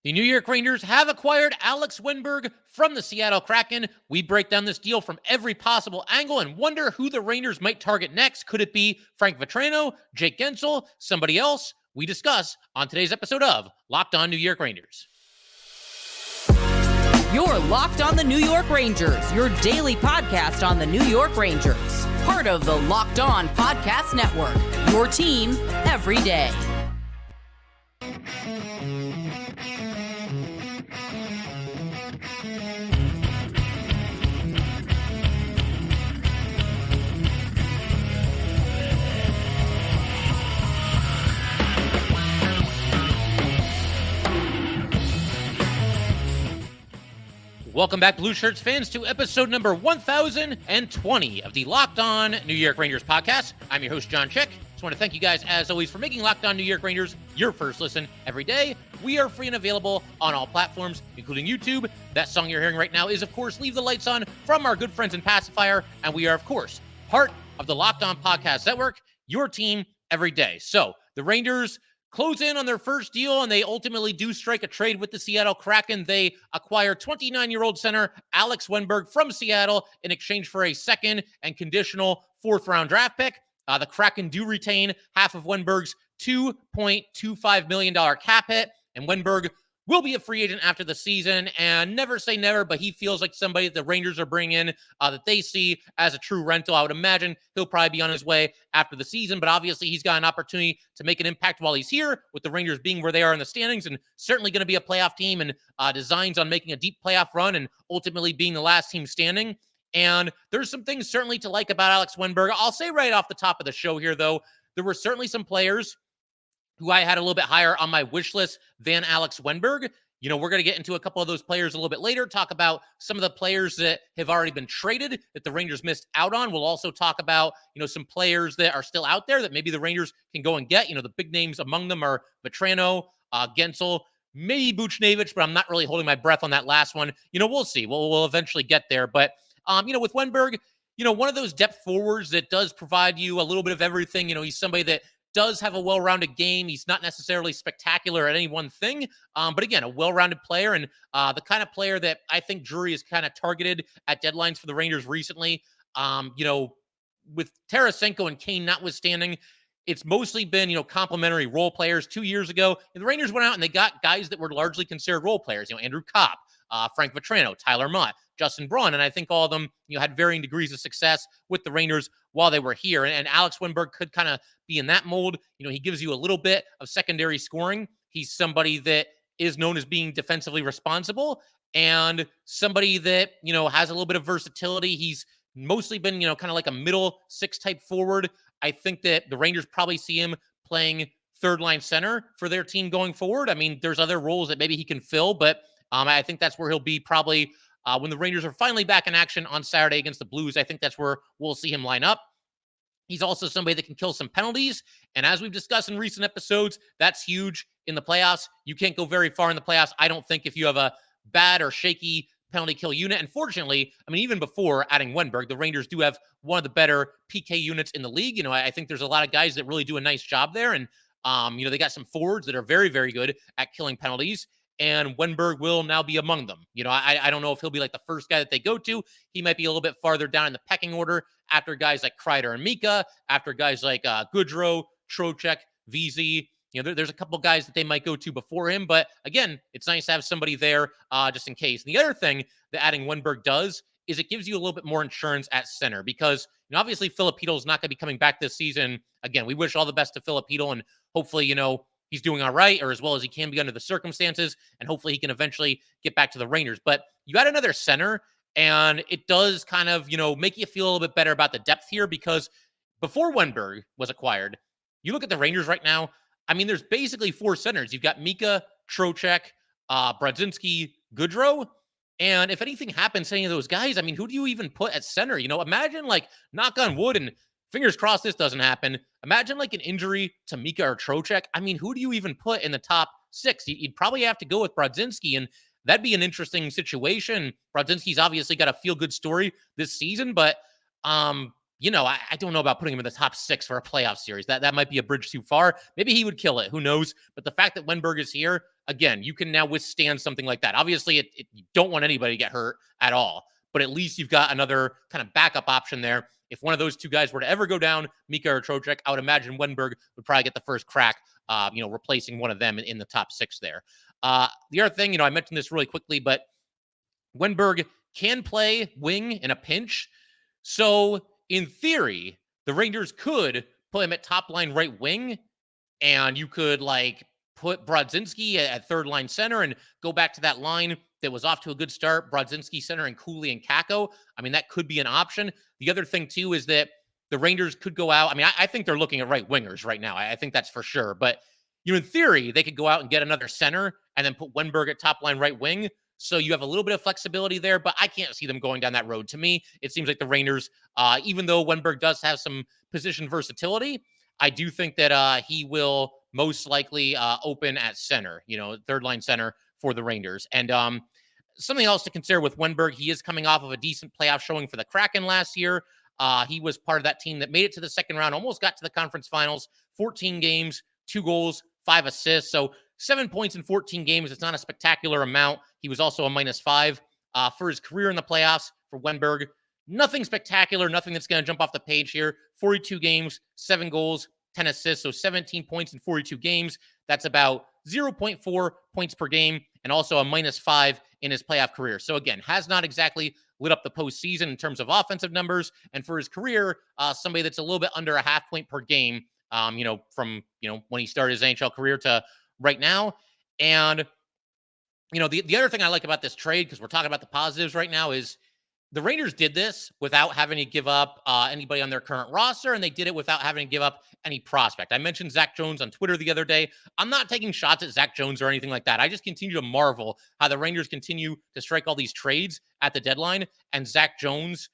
The New York Rangers have acquired Alex Wennberg from the Seattle Kraken. We break down this deal from every possible angle and wonder who the Rangers might target next. Could it be Frank Vatrano, Jake Guentzel, somebody else? We discuss on today's episode of Locked On New York Rangers. You're Locked On the New York Rangers, your daily podcast on the New York Rangers. Part of the Locked On Podcast Network, your team every day. Welcome back, Blue Shirts fans, to episode number 1020 of the Locked On New York Rangers podcast. I'm your host, John Chick. Just want to thank you guys, as always, for making Locked On New York Rangers your first listen every day. We are free and available on all platforms, including YouTube. That song you're hearing right now is, of course, Leave the Lights On from our good friends in Passafire. And we are, of course, part of the Locked On Podcast Network, your team every day. So the Rangers close in on their first deal, and they ultimately do strike a trade with the Seattle Kraken. They acquire 29-year-old center Alex Wennberg from Seattle in exchange for a second and conditional fourth-round draft pick. The Kraken do retain half of Wennberg's $2.25 million cap hit, and Wennberg will be a free agent after the season. And never say never, but he feels like somebody that the Rangers are bringing in that they see as a true rental. I would imagine he'll probably be on his way after the season, but obviously he's got an opportunity to make an impact while he's here, with the Rangers being where they are in the standings and certainly going to be a playoff team and designs on making a deep playoff run and ultimately being the last team standing. And there's some things certainly to like about Alex Wennberg. I'll say right off the top of the show here, though, there were certainly some players who I had a little bit higher on my wish list than Alex Wennberg. You know, we're going to get into a couple of those players a little bit later, talk about some of the players that have already been traded that the Rangers missed out on. We'll also talk about, some players that are still out there that maybe the Rangers can go and get. The big names among them are Vatrano, Guentzel, maybe Buchnevich, but I'm not really holding my breath on that last one. We'll see. We'll eventually get there. But, with Wennberg, one of those depth forwards that does provide you a little bit of everything. He's somebody that does have a well-rounded game. He's not necessarily spectacular at any one thing, but again, a well-rounded player and the kind of player that I think Drury has kind of targeted at deadlines for the Rangers recently. With Tarasenko and Kane notwithstanding, it's mostly been, complimentary role players. 2 years ago, the Rangers went out and they got guys that were largely considered role players, Andrew Kopp, Frank Vatrano, Tyler Mott, Justin Braun, and I think all of them, had varying degrees of success with the Rangers while they were here. And Alex Wennberg could kind of be in that mold. He gives you a little bit of secondary scoring. He's somebody that is known as being defensively responsible and somebody that, has a little bit of versatility. He's mostly been, kind of like a middle six type forward. I think that the Rangers probably see him playing third line center for their team going forward. I mean, there's other roles that maybe he can fill, but I think that's where he'll be probably when the Rangers are finally back in action on Saturday against the Blues. I think that's where we'll see him line up. He's also somebody that can kill some penalties. And as we've discussed in recent episodes, that's huge in the playoffs. You can't go very far in the playoffs, I don't think, if you have a bad or shaky penalty kill unit. And fortunately, even before adding Wennberg, the Rangers do have one of the better PK units in the league. I think there's a lot of guys that really do a nice job there. And, they got some forwards that are very, very good at killing penalties. And Wennberg will now be among them. I don't know if he'll be like the first guy that they go to. He might be a little bit farther down in the pecking order after guys like Kreider and Mika, after guys like Goodrow, Trocheck, VZ. There's a couple guys that they might go to before him. But again, it's nice to have somebody there just in case. And the other thing that adding Wennberg does is it gives you a little bit more insurance at center because obviously Filipino is not going to be coming back this season. Again, we wish all the best to Filipino and hopefully, he's doing all right, or as well as he can be under the circumstances, and hopefully he can eventually get back to the Rangers. But you got another center, and it does kind of, make you feel a little bit better about the depth here because before Wennberg was acquired, you look at the Rangers right now, there's basically four centers. You've got Mika, Trocheck, Brodzinski, Goodrow, and if anything happens to any of those guys, who do you even put at center? Imagine, like, knock on wood, and fingers crossed this doesn't happen. Imagine like an injury to Mika or Trocheck. Who do you even put in the top six? You'd probably have to go with Brodzinski, and that'd be an interesting situation. Brodzinski's obviously got a feel-good story this season, but I don't know about putting him in the top 6 for a playoff series. That might be a bridge too far. Maybe he would kill it. Who knows? But the fact that Wennberg is here, again, you can now withstand something like that. Obviously, you don't want anybody to get hurt at all, but at least you've got another kind of backup option there. If one of those two guys were to ever go down, Mika or Trocheck, I would imagine Wennberg would probably get the first crack, replacing one of them in the top 6 there. The other thing, I mentioned this really quickly, but Wennberg can play wing in a pinch. So in theory, the Rangers could put him at top line right wing, and you could put Brodzinski at third line center and go back to that line that was off to a good start. Brodzinski center and Cooley and Kakko. I mean, that could be an option. The other thing too is that the Rangers could go out. I mean, I think they're looking at right wingers right now. I think that's for sure. But in theory, they could go out and get another center and then put Wennberg at top line right wing. So you have a little bit of flexibility there, but I can't see them going down that road. To me, it seems like the Rangers, even though Wennberg does have some position versatility, I do think that he will most likely open at center, third line center for the Rangers. And something else to consider with Wennberg, he is coming off of a decent playoff showing for the Kraken last year. He was part of that team that made it to the second round, almost got to the conference finals, 14 games, 2 goals, 5 assists. So 7 points in 14 games. It's not a spectacular amount. He was also a -5 for his career in the playoffs for Wennberg. Nothing spectacular, nothing that's going to jump off the page here. 42 games, 7 goals, 10 assists, so 17 points in 42 games. That's about 0.4 points per game, and also a -5 in his playoff career. So again, has not exactly lit up the postseason in terms of offensive numbers. And for his career, somebody that's a little bit under a half point per game, from when he started his NHL career to right now. And the other thing I like about this trade, because we're talking about the positives right now, is the Rangers did this without having to give up anybody on their current roster, and they did it without having to give up any prospect. I mentioned Zach Jones on Twitter the other day. I'm not taking shots at Zach Jones or anything like that. I just continue to marvel how the Rangers continue to strike all these trades at the deadline, and Zach Jones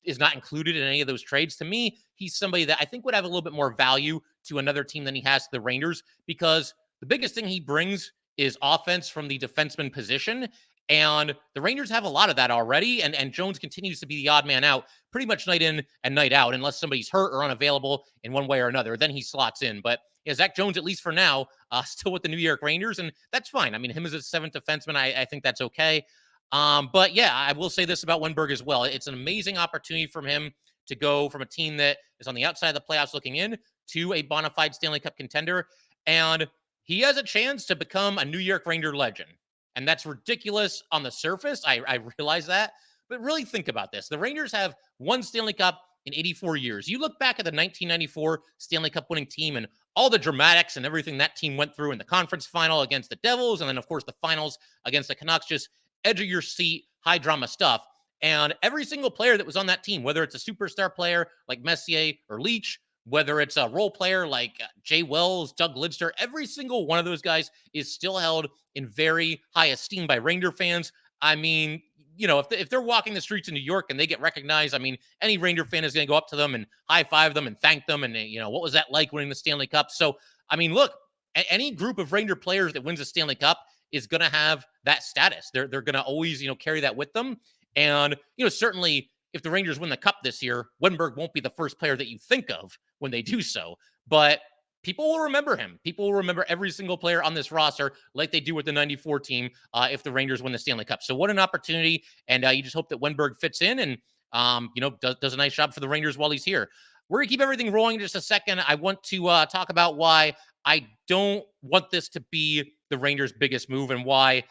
is not included in any of those trades. To me, he's somebody that I think would have a little bit more value to another team than he has to the Rangers, because the biggest thing he brings is offense from the defenseman position. And the Rangers have a lot of that already. And Jones continues to be the odd man out pretty much night in and night out, unless somebody's hurt or unavailable in one way or another. Then he slots in. But Zach Jones, at least for now, still with the New York Rangers. And that's fine. I mean, him as a seventh defenseman, I think that's okay. But yeah, I will say this about Wennberg as well. It's an amazing opportunity from him to go from a team that is on the outside of the playoffs looking in to a bona fide Stanley Cup contender. And he has a chance to become a New York Ranger legend. And that's ridiculous on the surface. I realize that. But really think about this. The Rangers have won Stanley Cup in 84 years. You look back at the 1994 Stanley Cup winning team and all the dramatics and everything that team went through in the conference final against the Devils, and then, of course, the finals against the Canucks, just edge of your seat, high drama stuff. And every single player that was on that team, whether it's a superstar player like Messier or Leach, whether it's a role player like Jay Wells, Doug Lidster, every single one of those guys is still held in very high esteem by Ranger fans. I mean, if they're walking the streets in New York and they get recognized, I mean, any Ranger fan is going to go up to them and high five them and thank them. And, what was that like winning the Stanley Cup? So, I mean, look, any group of Ranger players that wins a Stanley Cup is going to have that status. They're going to always, carry that with them. And, certainly if the Rangers win the Cup this year, Wennberg won't be the first player that you think of when they do so. But people will remember him. People will remember every single player on this roster like they do with the 94 team if the Rangers win the Stanley Cup. So what an opportunity. And you just hope that Wennberg fits in and, does a nice job for the Rangers while he's here. We're going to keep everything rolling in just a second. I want to talk about why I don't want this to be the Rangers' biggest move and why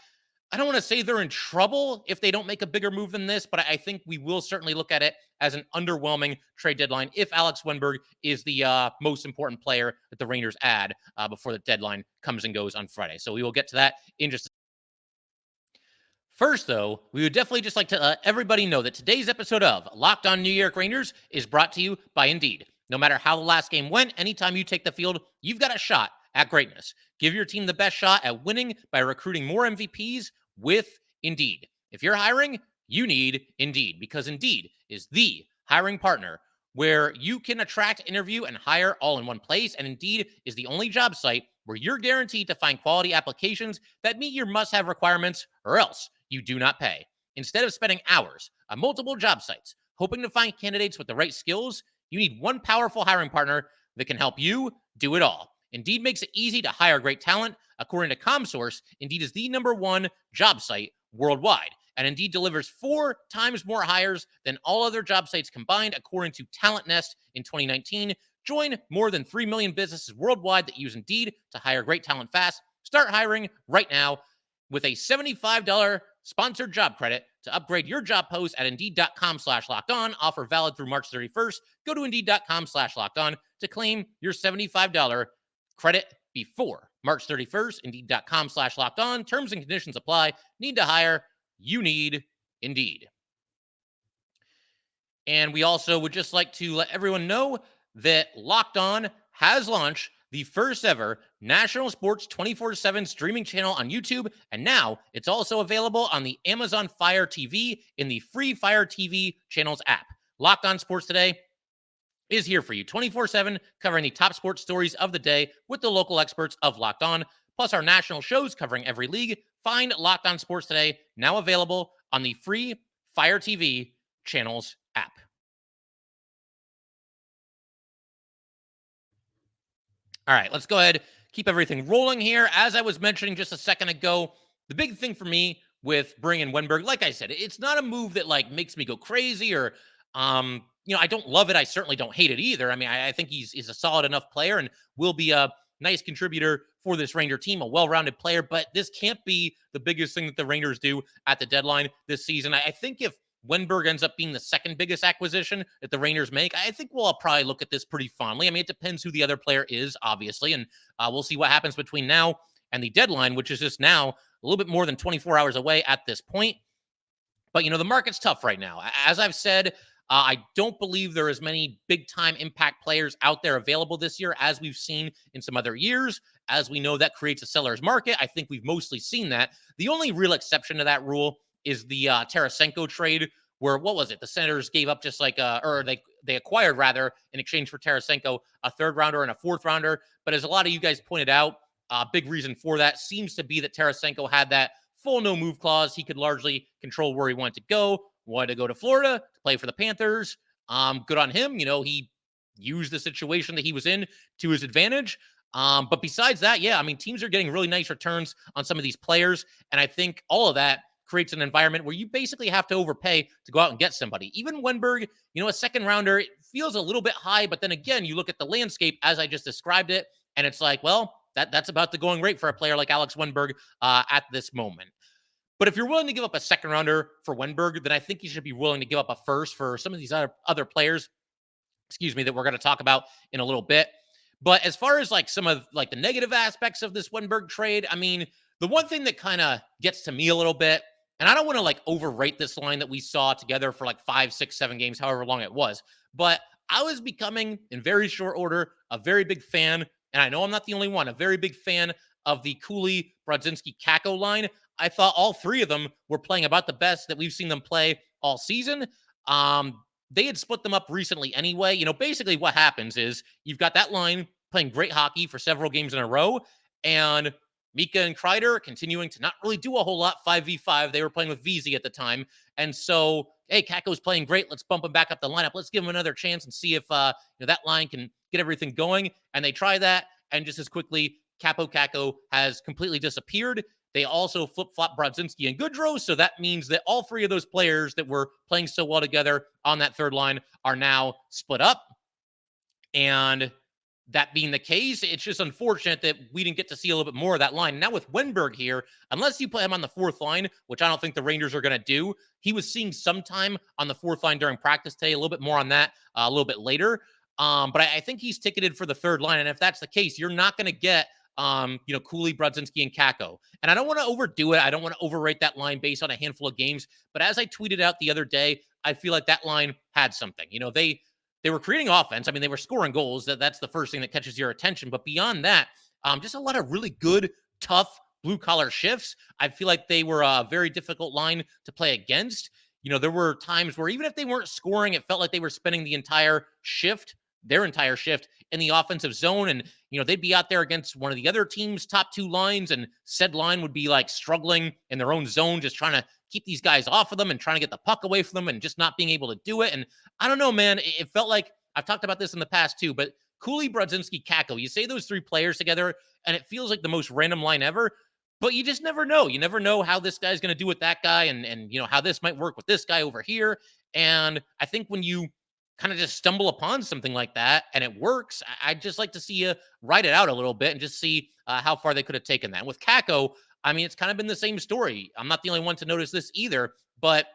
I don't want to say they're in trouble if they don't make a bigger move than this, but I think we will certainly look at it as an underwhelming trade deadline if Alex Wennberg is the most important player that the Rangers add before the deadline comes and goes on Friday. So we will get to that in just a second. First, though, we would definitely just like to let everybody know that today's episode of Locked On New York Rangers is brought to you by Indeed. No matter how the last game went, anytime you take the field, you've got a shot at greatness. Give your team the best shot at winning by recruiting more MVPs with Indeed. If you're hiring, you need Indeed, because Indeed is the hiring partner where you can attract, interview, and hire all in one place. And Indeed is the only job site where you're guaranteed to find quality applications that meet your must-have requirements, or else you do not pay. Instead of spending hours on multiple job sites, Hoping to find candidates with the right skills? You need one powerful hiring partner that can help you do it all. Indeed makes it easy to hire great talent. According to ComSource, Indeed is the #1 job site worldwide. And Indeed delivers 4 times more hires than all other job sites combined, according to Talent Nest in 2019. Join more than 3 million businesses worldwide that use Indeed to hire great talent fast. Start hiring right now with a $75 sponsored job credit to upgrade your job post at Indeed.com/lockedon. Offer valid through March 31st. Go to Indeed.com/lockedon to claim your $75 credit before March 31st. Indeed.com/lockedon. Terms and conditions apply. Need to hire? You need Indeed. And we also would just like to let everyone know that Locked On has launched the first ever national sports 24/7 streaming channel on YouTube. And now it's also available on the Amazon Fire TV in the free Fire TV channels app. Locked On Sports Today is here for you 24/7, covering the top sports stories of the day with the local experts of Locked On, plus our national shows covering every league. Find Locked On Sports Today, now available on the free Fire TV channels app. All right, let's go ahead, keep everything rolling here. As I was mentioning just a second ago, the big thing for me with bringing Wennberg, like I said, it's not a move that like makes me go crazy or, I don't love it. I certainly don't hate it either. I mean, I think he's a solid enough player and will be a nice contributor for this Ranger team, a well-rounded player, but this can't be the biggest thing that the Rangers do at the deadline this season. I think if Wennberg ends up being the second biggest acquisition that the Rangers make, I think we'll probably look at this pretty fondly. I mean, it depends who the other player is, obviously, and we'll see what happens between now and the deadline, which is just now a little bit more than 24 hours away at this point. But, the market's tough right now. As I've said, I don't believe there are as many big-time impact players out there available this year as we've seen in some other years. As we know, that creates a seller's market. I think we've mostly seen that. The only real exception to that rule is the Tarasenko trade, where, what was it? The Senators gave up just like, or they acquired, rather, in exchange for Tarasenko, a 3rd rounder and a 4th rounder. But as a lot of you guys pointed out, a big reason for that seems to be that Tarasenko had that full no-move clause. He could largely control where he wanted to go. Wanted to go to Florida to play for the Panthers. Good on him. He used the situation that he was in to his advantage. But besides that, yeah, I mean, teams are getting really nice returns on some of these players. And I think all of that creates an environment where you basically have to overpay to go out and get somebody. Even Wennberg, a 2nd rounder, it feels a little bit high. But then again, you look at the landscape as I just described it, and it's like, well, that's about the going rate for a player like Alex Wennberg at this moment. But if you're willing to give up a 2nd rounder for Wennberg, then I think you should be willing to give up a 1st for some of these other players, that we're going to talk about in a little bit. But as far as like some of like the negative aspects of this Wennberg trade, I mean, the one thing that kind of gets to me a little bit, and I don't want to like overrate this line that we saw together for like 5, 6, 7 games, however long it was, but I was becoming, in very short order, a very big fan, and I know I'm not the only one, a very big fan of the Cooley, Brodzinski, Kakko line. I thought all 3 of them were playing about the best that we've seen them play all season. They had split them up recently anyway. Basically what happens is you've got that line playing great hockey for several games in a row, and Mika and Kreider continuing to not really do a whole lot 5v5. They were playing with VZ at the time. And so, hey, Kakko's playing great. Let's bump him back up the lineup. Let's give him another chance and see if that line can get everything going. And they try that, and just as quickly, Kakko has completely disappeared. They also flip-flop Brodzinski and Goodrow, so that means that all 3 of those players that were playing so well together on that 3rd line are now split up. And that being the case, it's just unfortunate that we didn't get to see a little bit more of that line. Now with Wennberg here, unless you put him on the 4th line, which I don't think the Rangers are going to do, he was seeing some time on the 4th line during practice today, a little bit more on that a little bit later. But I think he's ticketed for the 3rd line, and if that's the case, you're not going to get Cooley, Brodzinski, and Kakko. And I don't want to overdo it. I don't want to overrate that line based on a handful of games. But as I tweeted out the other day, I feel like that line had something. They were creating offense. I mean, they were scoring goals. That's the first thing that catches your attention. But beyond that, just a lot of really good, tough, blue-collar shifts. I feel like they were a very difficult line to play against. There were times where even if they weren't scoring, it felt like they were spending the entire shift their entire shift in the offensive zone. And, they'd be out there against one of the other team's top two lines, and said line would be like struggling in their own zone, just trying to keep these guys off of them and trying to get the puck away from them and just not being able to do it. And I don't know, man, it felt like, I've talked about this in the past too, but Cooley, Brodzinski, Kakko, you say those three players together and it feels like the most random line ever, but you just never know. You never know how this guy's going to do with that guy, and how this might work with this guy over here. And I think when you kind of just stumble upon something like that and it works, I'd just like to see you ride it out a little bit and just see how far they could have taken that. And with Kakko, I mean, it's kind of been the same story. I'm not the only one to notice this either, but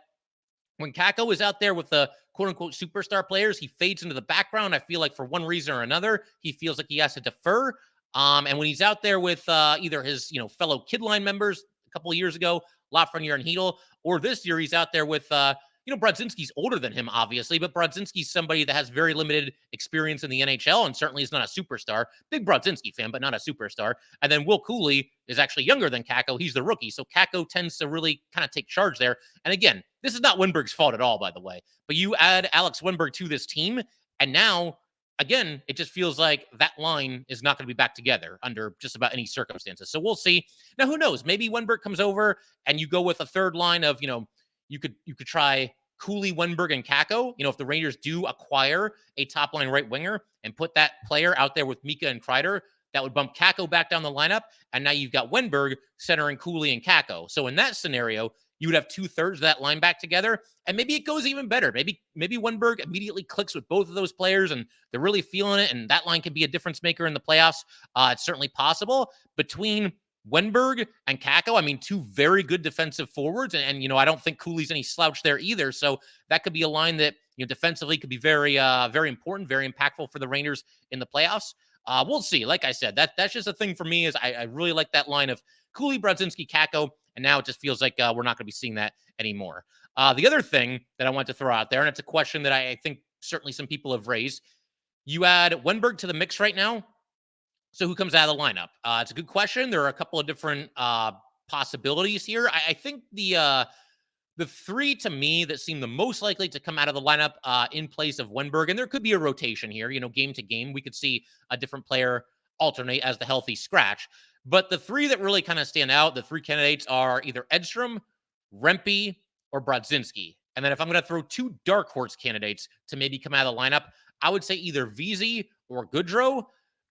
when Kakko is out there with the quote-unquote superstar players, he fades into the background. I feel like for one reason or another, he feels like he has to defer. And when he's out there with either his fellow kid line members a couple of years ago, Lafreniere and Hedel, or this year he's out there with Brodzinski's older than him, obviously, but Brodzinski's somebody that has very limited experience in the NHL and certainly is not a superstar. Big Brodzinski fan, but not a superstar. And then Will Cooley is actually younger than Kakko. He's the rookie. So Kakko tends to really kind of take charge there. And again, this is not Wennberg's fault at all, by the way. But you add Alex Wennberg to this team, and now, again, it just feels like that line is not going to be back together under just about any circumstances. So we'll see. Now, who knows? Maybe Wennberg comes over and you go with a third line of, you could try Cooley, Wennberg, and Kakko. If the Rangers do acquire a top line right winger and put that player out there with Mika and Kreider, that would bump Kakko back down the lineup. And now you've got Wennberg centering Cooley and Kakko. So in that scenario, you would have 2/3 of that line back together. And maybe it goes even better. Maybe Wennberg immediately clicks with both of those players and they're really feeling it. And that line can be a difference maker in the playoffs. It's certainly possible. Between Wennberg and Kakko, I mean, two very good defensive forwards. And I don't think Cooley's any slouch there either. So that could be a line that, defensively could be very, very important, very impactful for the Rangers in the playoffs. We'll see. Like I said, that's just a thing for me is I really like that line of Cooley, Brodzinski, Kakko. And now it just feels like we're not going to be seeing that anymore. The other thing that I want to throw out there, and it's a question that I think certainly some people have raised. You add Wennberg to the mix right now. So who comes out of the lineup? It's a good question. There are a couple of different possibilities here. I think the three to me that seem the most likely to come out of the lineup in place of Wennberg, and there could be a rotation here, game to game. We could see a different player alternate as the healthy scratch. But the three that really kind of stand out, the three candidates are either Edstrom, Rempe, or Brodzinski. And then if I'm going to throw two dark horse candidates to maybe come out of the lineup, I would say either Vesey or Goodrow.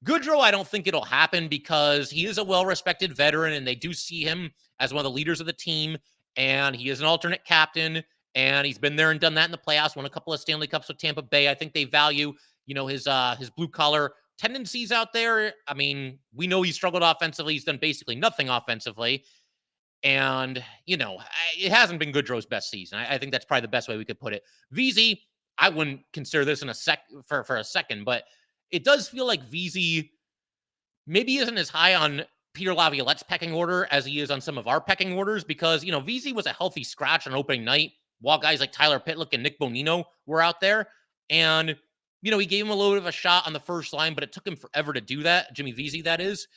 Goodrow, I don't think it'll happen because he is a well-respected veteran and they do see him as one of the leaders of the team. And he is an alternate captain and he's been there and done that in the playoffs, won a couple of Stanley Cups with Tampa Bay. I think they value, his blue collar tendencies out there. I mean, we know he's struggled offensively. He's done basically nothing offensively. And, it hasn't been Goodrow's best season. I think that's probably the best way we could put it. Vesey, I wouldn't consider this in for a second, but it does feel like Vesey maybe isn't as high on Peter Laviolette's pecking order as he is on some of our pecking orders because, Vesey was a healthy scratch on opening night while guys like Tyler Pitlick and Nick Bonino were out there. And, he gave him a little bit of a shot on the first line, but it took him forever to do that. Jimmy Vesey, that is.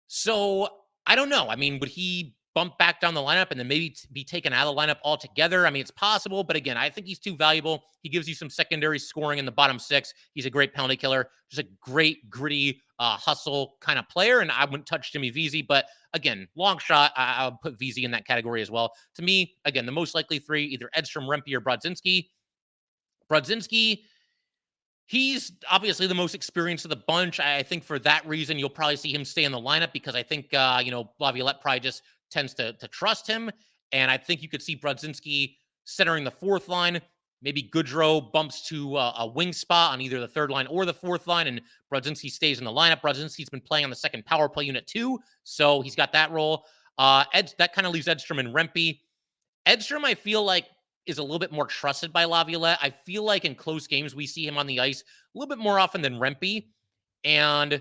So I don't know. I mean, would he bump back down the lineup and then maybe be taken out of the lineup altogether? I mean, it's possible, but again, I think he's too valuable. He gives you some secondary scoring in the bottom six. He's a great penalty killer, just a great gritty hustle kind of player. And I wouldn't touch Jimmy Vesey, but again, long shot. I would put Vesey in that category as well. To me, again, the most likely three, either Edstrom, Rempe, or Brodzinski. Brodzinski, he's obviously the most experienced of the bunch. I think for that reason, you'll probably see him stay in the lineup because I think, Laviolette probably just tends to trust him. And I think you could see Brodzinski centering the fourth line. Maybe Goodrow bumps to a wing spot on either the third line or the fourth line, and Brodzinski stays in the lineup. Brodzinski's been playing on the second power play unit too, so he's got that role. That kind of leaves Edstrom and Rempe. Edstrom, I feel like, is a little bit more trusted by Laviolette. I feel like in close games, we see him on the ice a little bit more often than Rempe. And,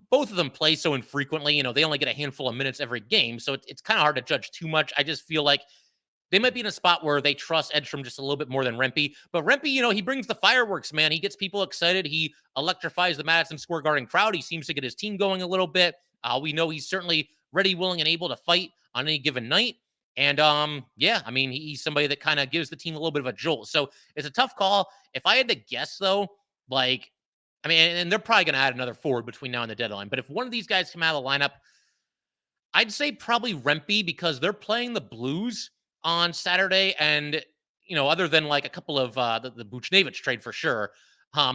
both of them play so infrequently. They only get a handful of minutes every game. So it's kind of hard to judge too much. I just feel like they might be in a spot where they trust Edstrom just a little bit more than Rempe. But Rempe, he brings the fireworks, man. He gets people excited. He electrifies the Madison Square Garden crowd. He seems to get his team going a little bit. We know he's certainly ready, willing, and able to fight on any given night. And, he's somebody that kind of gives the team a little bit of a jolt. So it's a tough call. If I had to guess, though, like, I mean, and they're probably going to add another forward between now and the deadline. But if one of these guys come out of the lineup, I'd say probably Rempe, because they're playing the Blues on Saturday. And, other than like a couple of the Buchnevich trade for sure,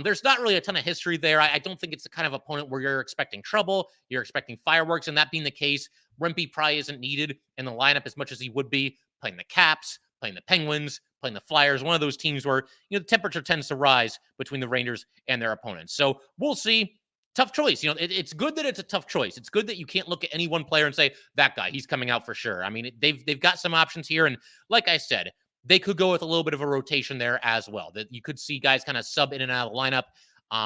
there's not really a ton of history there. I don't think it's the kind of opponent where you're expecting trouble, you're expecting fireworks. And that being the case, Rempe probably isn't needed in the lineup as much as he would be playing the Caps, playing the Penguins, playing the Flyers, one of those teams where, the temperature tends to rise between the Rangers and their opponents. So we'll see. Tough choice. It's good that it's a tough choice. It's good that you can't look at any one player and say, that guy, he's coming out for sure. I mean, they've got some options here. And like I said, they could go with a little bit of a rotation there as well. That you could see guys kind of sub in and out of the lineup.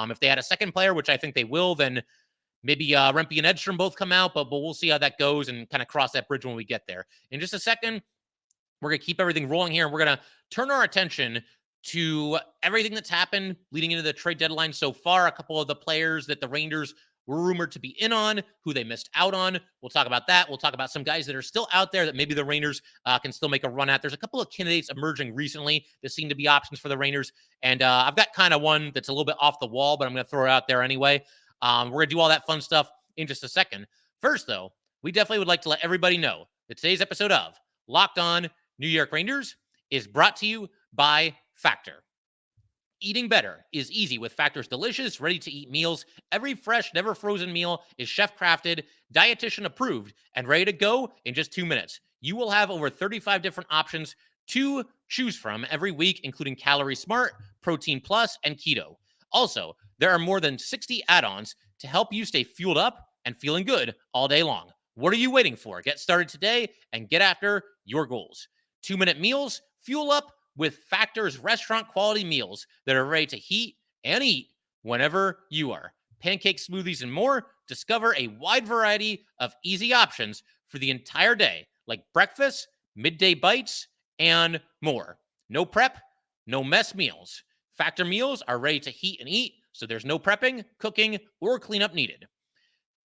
If they had a second player, which I think they will, then maybe Rempe and Edstrom both come out, but we'll see how that goes and kind of cross that bridge when we get there. In just a second, we're going to keep everything rolling here, and we're going to turn our attention to everything that's happened leading into the trade deadline so far. A couple of the players that the Rangers were rumored to be in on, who they missed out on. We'll talk about that. We'll talk about some guys that are still out there that maybe the Rangers can still make a run at. There's a couple of candidates emerging recently that seem to be options for the Rangers. And I've got kind of one that's a little bit off the wall, but I'm going to throw it out there anyway. We're going to do all that fun stuff in just a second. First, though, we definitely would like to let everybody know that today's episode of Locked On New York Rangers is brought to you by Factor. Eating better is easy with Factor's delicious, ready-to-eat meals. Every fresh, never-frozen meal is chef-crafted, dietitian approved, and ready to go in just 2 minutes. You will have over 35 different options to choose from every week, including Calorie Smart, Protein Plus, and Keto. Also, there are more than 60 add-ons to help you stay fueled up and feeling good all day long. What are you waiting for? Get started today and get after your goals. 2-minute meals, fuel up with Factor's restaurant quality meals that are ready to heat and eat whenever you are. Pancakes, smoothies, and more. Discover a wide variety of easy options for the entire day, like breakfast, midday bites, and more. No prep, no mess meals. Factor meals are ready to heat and eat, so there's no prepping, cooking, or cleanup needed.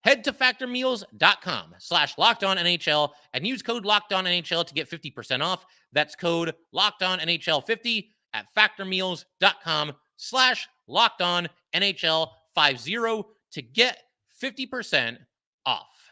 Head to factormeals.com/LockedOnNHL and use code LockedOnNHL to get 50% off. That's code LockedOnNHL50 at factormeals.com/LockedOnNHL50 to get 50% off.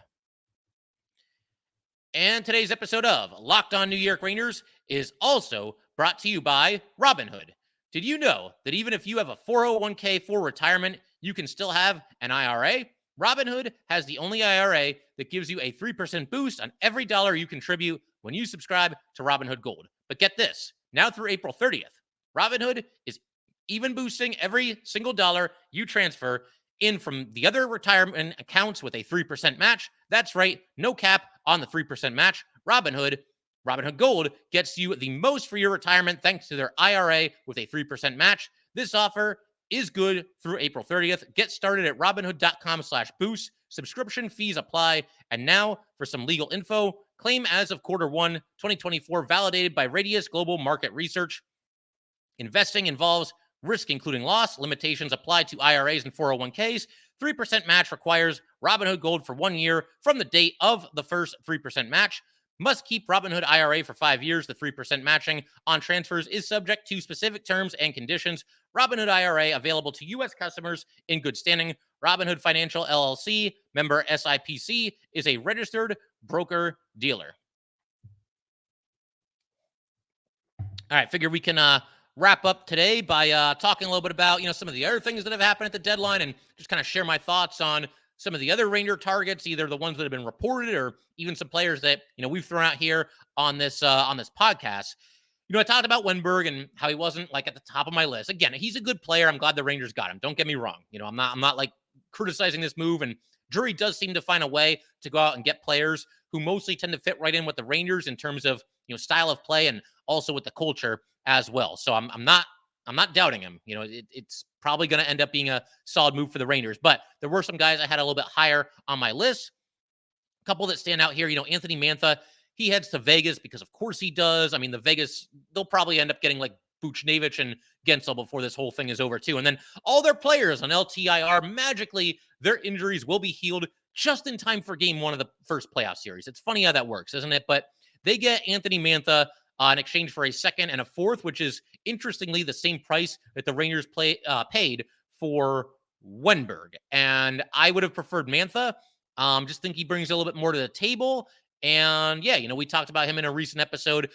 And today's episode of Locked On New York Rangers is also brought to you by Robinhood. Did you know that even if you have a 401k for retirement, you can still have an IRA? Robinhood has the only IRA that gives you a 3% boost on every dollar you contribute when you subscribe to Robinhood Gold. But get this, now through April 30th, Robinhood is even boosting every single dollar you transfer in from the other retirement accounts with a 3% match. That's right, no cap on the 3% match. Robinhood Gold gets you the most for your retirement thanks to their IRA with a 3% match. This offer is good through April 30th. Get started at robinhood.com/boost. Subscription fees apply. And now for some legal info. Claim as of Q1 2024, validated by Radius Global Market Research. Investing involves risk, including loss. Limitations apply to IRAs and 401ks. 3% match requires Robinhood Gold for 1 year from the date of the first 3% match. Must keep Robinhood IRA for 5 years. The 3% matching on transfers is subject to specific terms and conditions. Robinhood IRA available to U.S. customers in good standing. Robinhood Financial LLC, member SIPC, is a registered broker-dealer. All right, figure we can wrap up today by talking a little bit about, some of the other things that have happened at the deadline and just kind of share my thoughts on some of the other Ranger targets, either the ones that have been reported or even some players that, we've thrown out here on this podcast. I talked about Wennberg and how he wasn't like at the top of my list. Again, he's a good player. I'm glad the Rangers got him. Don't get me wrong. I'm not like criticizing this move, and Drury does seem to find a way to go out and get players who mostly tend to fit right in with the Rangers in terms of, style of play and also with the culture as well. So I'm not doubting him. It's probably going to end up being a solid move for the Rangers. But there were some guys I had a little bit higher on my list. A couple that stand out here, Anthony Mantha, he heads to Vegas because of course he does. I mean, the Vegas, they'll probably end up getting like Buchnevich and Guentzel before this whole thing is over too. And then all their players on LTIR, magically, their injuries will be healed just in time for game one of the first playoff series. It's funny how that works, isn't it? But they get Anthony Mantha in exchange for a second and a fourth, which is interestingly the same price that the Rangers paid for Wennberg. And I would have preferred Mantha. Just think he brings a little bit more to the table. And yeah, we talked about him in a recent episode.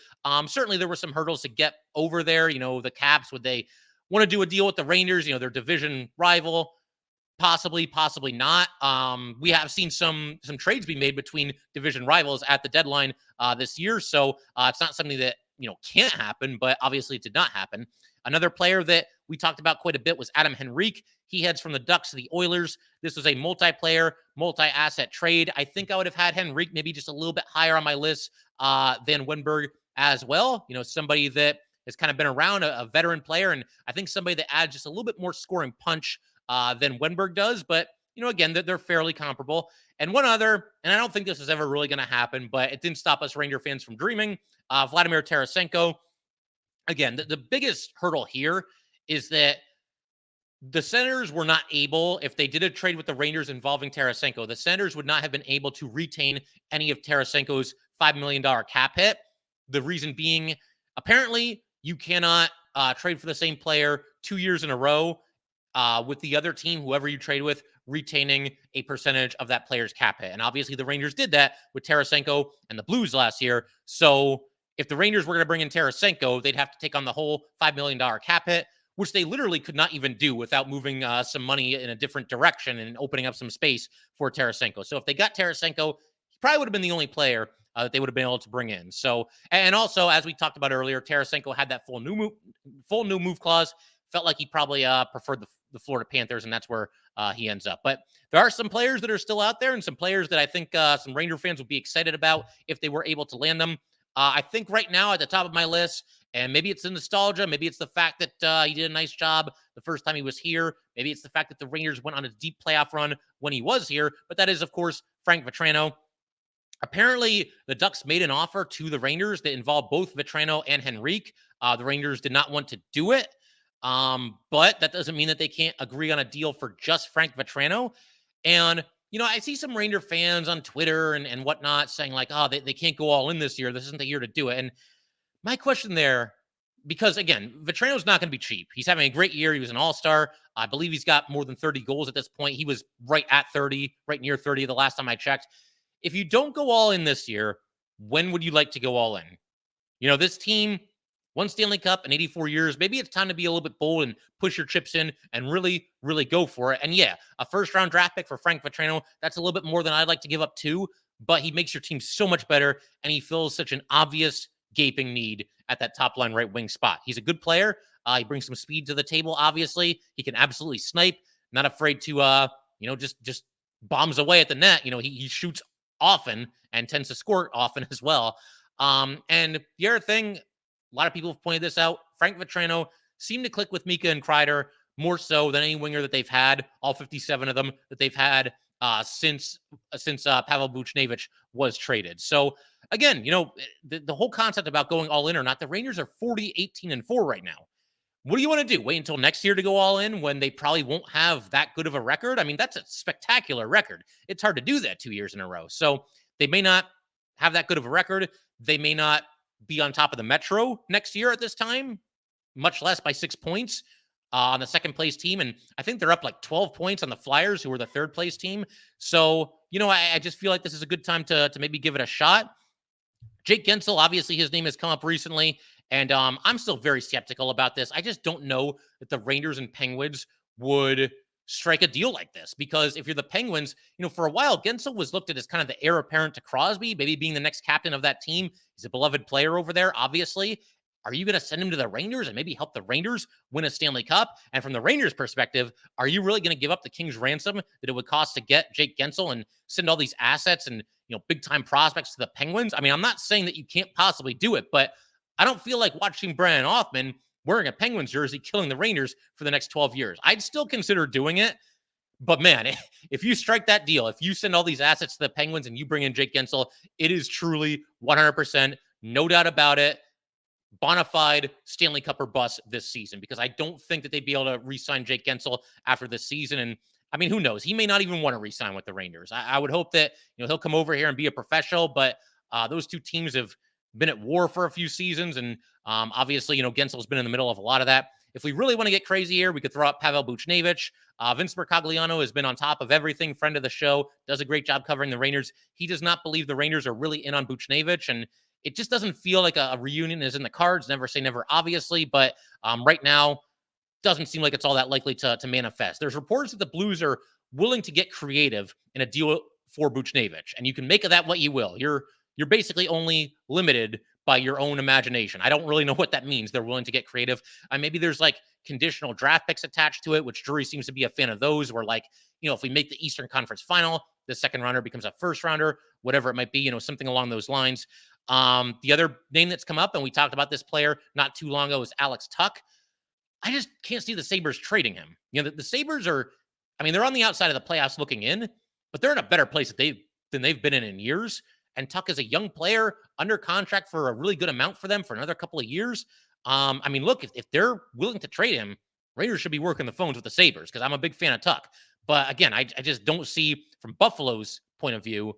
Certainly there were some hurdles to get over there. The Caps, would they want to do a deal with the Rangers? Their division rival. Possibly not. We have seen some trades be made between division rivals at the deadline this year, so it's not something that can't happen. But obviously, it did not happen. Another player that we talked about quite a bit was Adam Henrique. He heads from the Ducks to the Oilers. This was a multiplayer, multi-asset trade. I think I would have had Henrique maybe just a little bit higher on my list than Wennberg as well. Somebody that has kind of been around, a veteran player, and I think somebody that adds just a little bit more scoring punch than Wennberg does. But, again, they're fairly comparable. And one other, and I don't think this is ever really going to happen, but it didn't stop us Ranger fans from dreaming. Vladimir Tarasenko. Again, the biggest hurdle here is that the Senators were not able, if they did a trade with the Rangers involving Tarasenko, the Senators would not have been able to retain any of Tarasenko's $5 million cap hit. The reason being, apparently, you cannot trade for the same player 2 years in a row with the other team, whoever you trade with, retaining a percentage of that player's cap hit. And obviously the Rangers did that with Tarasenko and the Blues last year. So if the Rangers were going to bring in Tarasenko, they'd have to take on the whole $5 million cap hit, which they literally could not even do without moving some money in a different direction and opening up some space for Tarasenko. So if they got Tarasenko, he probably would have been the only player that they would have been able to bring in. So, and also, as we talked about earlier, Tarasenko had that full new move clause. Felt like he probably preferred the Florida Panthers, and that's where he ends up. But there are some players that are still out there and some players that I think some Ranger fans would be excited about if they were able to land them. I think right now at the top of my list, and maybe it's the nostalgia, maybe it's the fact that he did a nice job the first time he was here. Maybe it's the fact that the Rangers went on a deep playoff run when he was here. But that is, of course, Frank Vatrano. Apparently, the Ducks made an offer to the Rangers that involved both Vatrano and Henrique. The Rangers did not want to do it. But that doesn't mean that they can't agree on a deal for just Frank Vatrano. And, I see some Ranger fans on Twitter and whatnot saying like, oh, they can't go all in this year. This isn't the year to do it. And my question there, because again, Vatrano's not going to be cheap. He's having a great year. He was an all-star. I believe he's got more than 30 goals at this point. He was right at 30, right near 30 the last time I checked. If you don't go all in this year, when would you like to go all in? This team, one Stanley Cup in 84 years. Maybe it's time to be a little bit bold and push your chips in and really, really go for it. And yeah, a first-round draft pick for Frank Vatrano, that's a little bit more than I'd like to give up too, but he makes your team so much better, and he fills such an obvious gaping need at that top-line right wing spot. He's a good player. He brings some speed to the table, obviously. He can absolutely snipe, not afraid to, just bombs away at the net. He shoots often and tends to score often as well. And the other thing, a lot of people have pointed this out. Frank Vatrano seemed to click with Mika and Kreider more so than any winger that they've had, all 57 of them that they've had since Pavel Buchnevich was traded. So again, the whole concept about going all in or not, the Rangers are 40-18-4 right now. What do you want to do? Wait until next year to go all in when they probably won't have that good of a record? I mean, that's a spectacular record. It's hard to do that 2 years in a row. So they may not have that good of a record. They may not be on top of the Metro next year at this time, much less by 6 points on the second place team. And I think they're up like 12 points on the Flyers, who are the third place team. So, I just feel like this is a good time to maybe give it a shot. Jake Guentzel, obviously his name has come up recently, and I'm still very skeptical about this. I just don't know that the Rangers and Penguins would strike a deal like this, because if you're the Penguins, for a while, Guentzel was looked at as kind of the heir apparent to Crosby, maybe being the next captain of that team. He's a beloved player over there, obviously. Are you going to send him to the Rangers and maybe help the Rangers win a Stanley Cup? And from the Rangers' perspective, are you really going to give up the King's ransom that it would cost to get Jake Guentzel and send all these assets and, big-time prospects to the Penguins? I mean, I'm not saying that you can't possibly do it, but I don't feel like watching Brian Hoffman wearing a Penguins jersey killing the Rangers for the next 12 years. I'd still consider doing it. But man, if you strike that deal, if you send all these assets to the Penguins and you bring in Jake Guentzel, it is truly 100%, no doubt about it, bona fide Stanley Cup or bust this season, because I don't think that they'd be able to re-sign Jake Guentzel after this season. And I mean, who knows? He may not even want to re-sign with the Rangers. I would hope that, he'll come over here and be a professional, but those two teams have been at war for a few seasons. And obviously, Guentzel's been in the middle of a lot of that. if we really want to get crazy here, we could throw out Pavel Buchnevich. Vince Mercogliano has been on top of everything, friend of the show, does a great job covering the Rangers. He does not believe the Rangers are really in on Buchnevich, and it just doesn't feel like a reunion is in the cards. Never say never, obviously, but right now, doesn't seem like it's all that likely to manifest. There's reports that the Blues are willing to get creative in a deal for Buchnevich, and you can make of that what you will. You're basically only limited by your own imagination. I don't really know what that means. They're willing to get creative. Maybe there's like conditional draft picks attached to it, which Drury seems to be a fan of those, where like, if we make the Eastern Conference final, the second rounder becomes a first rounder, whatever it might be, something along those lines. The other name that's come up, and we talked about this player not too long ago, is Alex Tuck. I just can't see the Sabres trading him. The Sabres are, they're on the outside of the playoffs looking in, but they're in a better place than they've been in years. And Tuck is a young player under contract for a really good amount for them for another couple of years. Look, if they're willing to trade him, Raiders should be working the phones with the Sabres, because I'm a big fan of Tuck. But again, I just don't see from Buffalo's point of view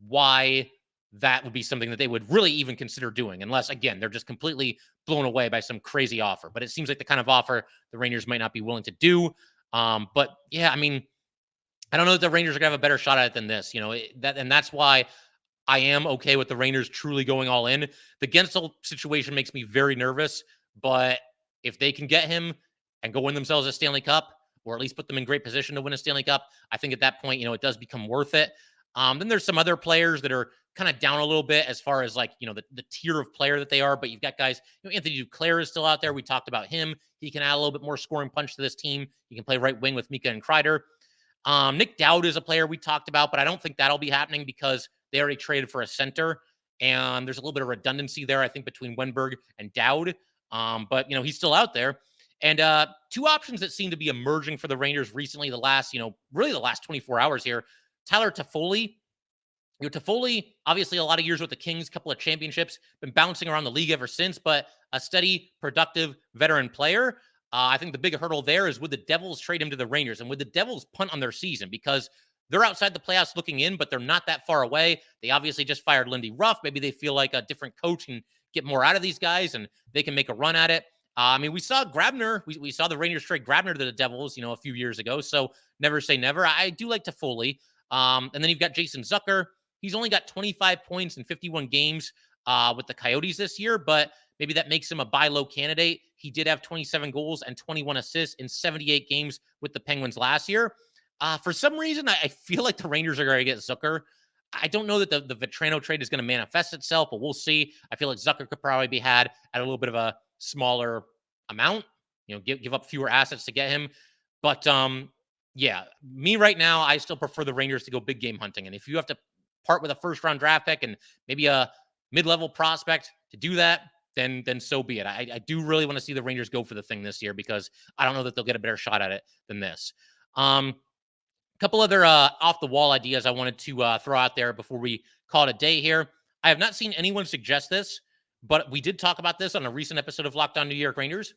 why that would be something that they would really even consider doing, unless, again, they're just completely blown away by some crazy offer. But it seems like the kind of offer the Rangers might not be willing to do. But yeah, I don't know that the Rangers are going to have a better shot at it than this, and that's why I am okay with the Rangers truly going all in. The Guentzel situation makes me very nervous, but if they can get him and go win themselves a Stanley Cup, or at least put them in great position to win a Stanley Cup, I think at that point, it does become worth it. Then there's some other players that are kind of down a little bit as far as like, the tier of player that they are, but you've got guys, Anthony Duclair is still out there. We talked about him. He can add a little bit more scoring punch to this team. He can play right wing with Mika and Kreider. Nick Dowd is a player we talked about, but I don't think that'll be happening because they already traded for a center, and there's a little bit of redundancy there, I think, between Wennberg and Dowd. But he's still out there. And two options that seem to be emerging for the Rangers recently, the last 24 hours here. Tyler Toffoli. Toffoli, obviously a lot of years with the Kings, couple of championships, been bouncing around the league ever since, but a steady, productive veteran player. I think the big hurdle there is, would the Devils trade him to the Rangers, and would the Devils punt on their season? Because they're outside the playoffs looking in, but they're not that far away. They obviously just fired Lindy Ruff. Maybe they feel like a different coach can get more out of these guys, and they can make a run at it. We saw Grabner. We saw the Rangers trade Grabner to the Devils, a few years ago. So never say never. I do like Toffoli. And then you've got Jason Zucker. He's only got 25 points in 51 games with the Coyotes this year, but maybe that makes him a buy low candidate. He did have 27 goals and 21 assists in 78 games with the Penguins last year. For some reason, I feel like the Rangers are going to get Zucker. I don't know that the Vatrano trade is going to manifest itself, but we'll see. I feel like Zucker could probably be had at a little bit of a smaller amount, give up fewer assets to get him. But yeah, me right now, I still prefer the Rangers to go big game hunting. And if you have to part with a first round draft pick and maybe a mid-level prospect to do that, then so be it. I do really want to see the Rangers go for the thing this year, because I don't know that they'll get a better shot at it than this. Couple other off-the-wall ideas I wanted to throw out there before we call it a day here. I have not seen anyone suggest this, but we did talk about this on a recent episode of Locked On New York Rangers.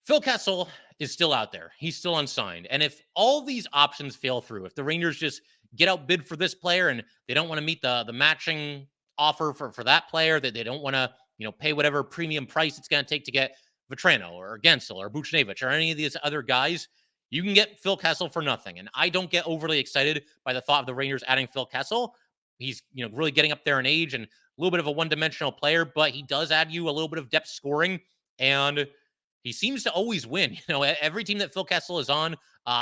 Phil Kessel is still out there. He's still unsigned. And if all these options fail through, if the Rangers just get outbid for this player and they don't want to meet the matching offer for that player, that they don't want to pay whatever premium price it's going to take to get Vatrano or Guentzel or Buchnevich or any of these other guys, you can get Phil Kessel for nothing. And I don't get overly excited by the thought of the Rangers adding Phil Kessel. He's really getting up there in age and a little bit of a one-dimensional player, but he does add you a little bit of depth scoring, and he seems to always win. Every team that Phil Kessel is on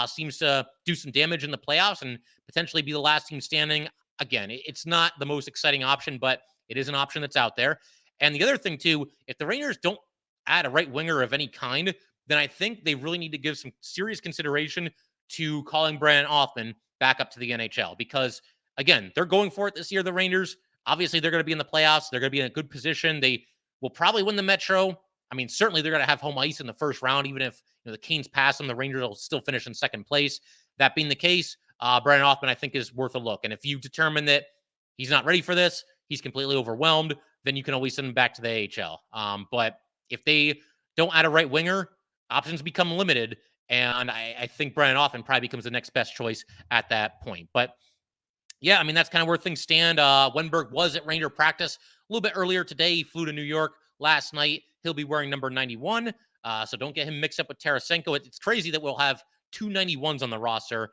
seems to do some damage in the playoffs and potentially be the last team standing. Again, it's not the most exciting option, but it is an option that's out there. And the other thing, too, if the Rangers don't add a right winger of any kind, then I think they really need to give some serious consideration to calling Brandon Othmann back up to the NHL. Because, again, they're going for it this year, the Rangers. Obviously, they're going to be in the playoffs. They're going to be in a good position. They will probably win the Metro. Certainly they're going to have home ice in the first round, even if the Canes pass them, the Rangers will still finish in second place. That being the case, Brandon Othmann, I think, is worth a look. And if you determine that he's not ready for this, he's completely overwhelmed, then you can always send him back to the AHL. But if they don't add a right winger, options become limited. And I think Brandon Othmann probably becomes the next best choice at that point. But yeah, that's kind of where things stand. Wennberg was at Ranger practice a little bit earlier today. He flew to New York last night. He'll be wearing number 91. So don't get him mixed up with Tarasenko. It's crazy that we'll have 291s on the roster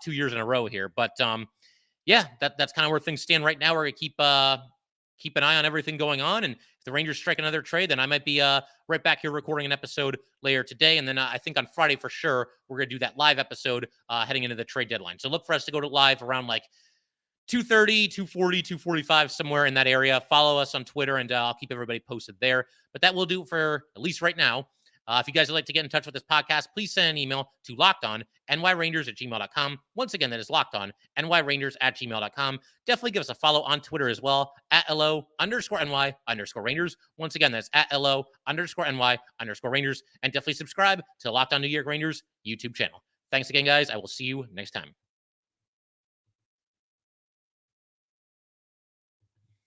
2 years in a row here. But yeah, that's kind of where things stand right now. We're going to keep an eye on everything going on. And if the Rangers strike another trade, then I might be right back here recording an episode later today. And then I think on Friday for sure, we're going to do that live episode heading into the trade deadline. So look for us to go to live around like 2:30, 2:40, 2:45, somewhere in that area. Follow us on Twitter, and I'll keep everybody posted there. But that will do it for at least right now. If you guys would like to get in touch with this podcast, please send an email to lockedonnyrangers@gmail.com. Once again, that is lockedonnyrangers@gmail.com. Definitely give us a follow on Twitter as well, @LO_NY_Rangers. Once again, that's @LO_NY_Rangers. And definitely subscribe to Locked On New York Rangers YouTube channel. Thanks again, guys. I will see you next time.